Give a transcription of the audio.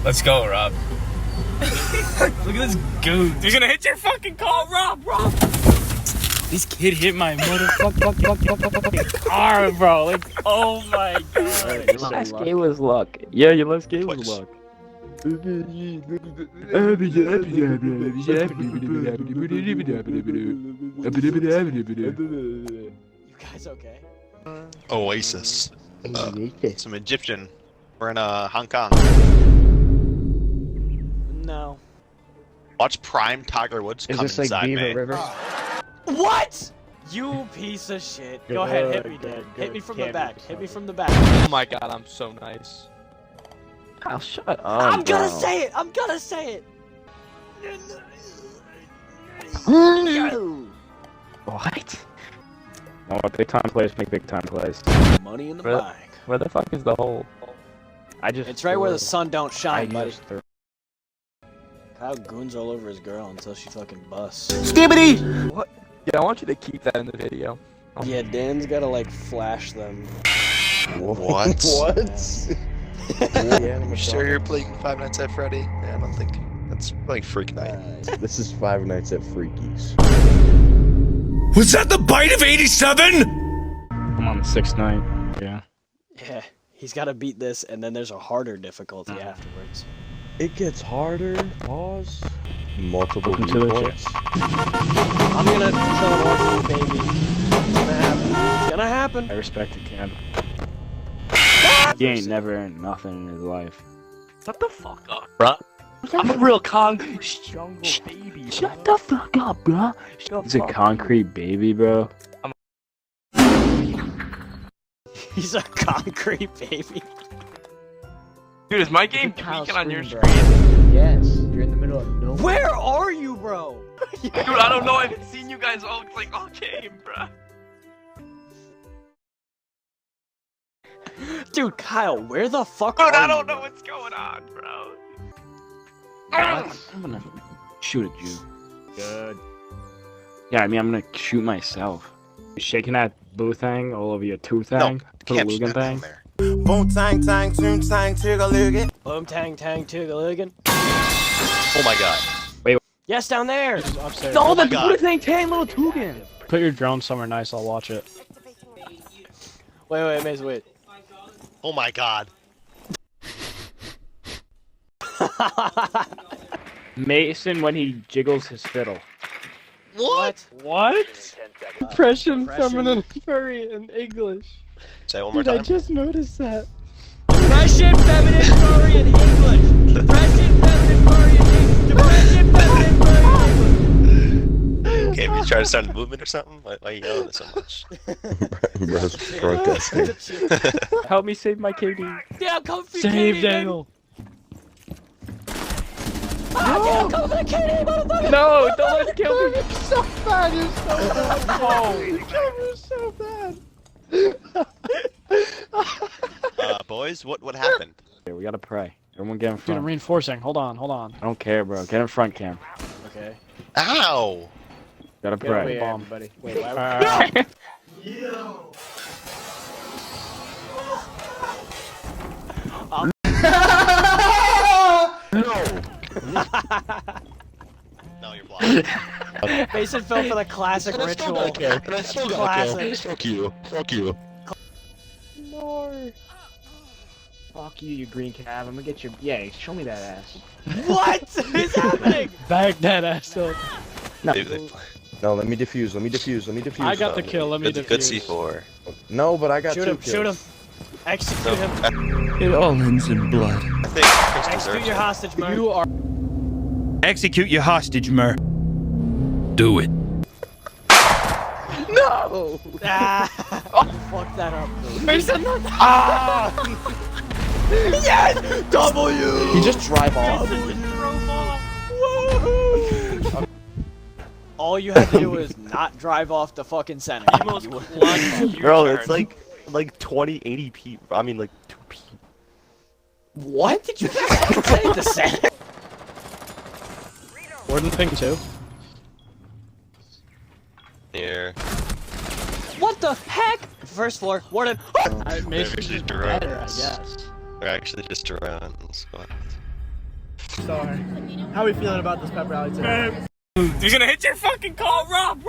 Let's go, Rob. Look at this goon. You're gonna hit your fucking car, Rob! This kid hit my motherfucking car, bro. Like, oh my god. Your last game was luck. Yeah, your last game was luck. You guys okay? Oasis. Some Egyptian. We're in Hong Kong. No. Watch Prime Tiger Woods come Is this like inside Beaver me. River? What? You piece of shit. Go ahead, hit me, dude. Hit me from the back. Hit me from the back. Oh my god, I'm so nice. Kyle, shut up. I'm gonna say it. I'm gonna say it. What? No, big time players make big time plays. Money in the Where- bank. Where the fuck is the hole? It's right where the sun don't shine, buddy. threw- Kyle goons all over his girl until she fucking busts. Skibbity! What? Yeah, I want you to keep that in the video. Yeah, Dan's gotta like flash them. What? What? You sure you're playing Five Nights at Freddy? Yeah, I don't think. That's like Freak Night. This is Five Nights at Freaky's. Was that the bite of 87? I'm on 6-9. Yeah. Yeah, he's gotta beat this, and then there's a harder difficulty afterwards. It gets harder. Pause. Multiple Welcome to the viewpoints. I'm gonna kill an orphan baby. It's gonna happen. It's gonna happen. I respect it, Cam. He ain't never earned nothing in his life. Shut the fuck up, bruh. I'm a real jungle baby. Shut the fuck up, bro. He's a concrete baby, bro. He's a concrete baby. Dude, is my game tweaking on your screen, screen? Yes, you're in the middle of nowhere. Where are you, bro? Dude, I don't know. I haven't seen you guys all game, bruh. Dude, Kyle, where the fuck Dude, are I don't you, know bro? what's going on, bro. I'm gonna shoot at you. Good. Yeah, I mean, I'm gonna shoot myself. You shaking that boo thing all over your two thing? Put a Can't Lugan snap down thing? there. Boom tang tang toon tang tigga Boom tang tang toogaloogan. Oh my god. Yes, down there. Upstairs. No, my the God. Buddha thing, tang little Tugan. Put your drone somewhere nice, I'll watch it. Wait, Maze, wait. Oh my god. Mason when he jiggles his fiddle. What? What? Depression feminine furry in English. Say it one more time. just noticed that. Depression, feminine, furry, in English. Depression, feminine, furry, in English. Depression, feminine, furry, in English. Okay, have you tried to start a movement or something? Why are you yelling so much? Bro's protesting. Help me save my KD. Yeah, come for Save Katie, Daniel. Ah, come for Katie, motherfucker. No, don't let kill me. So bad, you're so bad. Oh, you're so bad. Boys, what happened? Okay, we gotta pray. Everyone get in Dude, front. I'm reinforcing. Hold on. I don't care, bro. Get in front, Cam. Okay. Ow! Gotta Get over pray. here, Bomb. everybody. Wait, why? No, you're blind. Mason fell for the classic ritual. And I still got a kill. Fuck you. Fuck you. No. Fuck you, you green cab. I'm gonna get your. Yeah, show me that ass. What is happening? Back that ass up. No. No, let me defuse. Let me defuse. I got the kill. Let me Good defuse. C4. No, but I got Shoot two him! kills. Shoot him! Execute him! It all ends in blood. I think Chris Execute deserves your it. hostage, man. You are. Execute your hostage, Mer. Do it. No. Ah! Fuck that up. Mason. Yes! W! He just drive off. All you had to do was not drive off the fucking center. Most You would- clunky Bro, U-turn. it's like 2080p. I mean, like 2p. What did you say? The center? Warden ping too. Here. What the heck? First floor, Warden. I Maybe Mason's just just drones. better, I guess. They're actually just drones. What? Sorry. How are we feeling about this pep rally today? You're gonna hit your fucking car, Rob!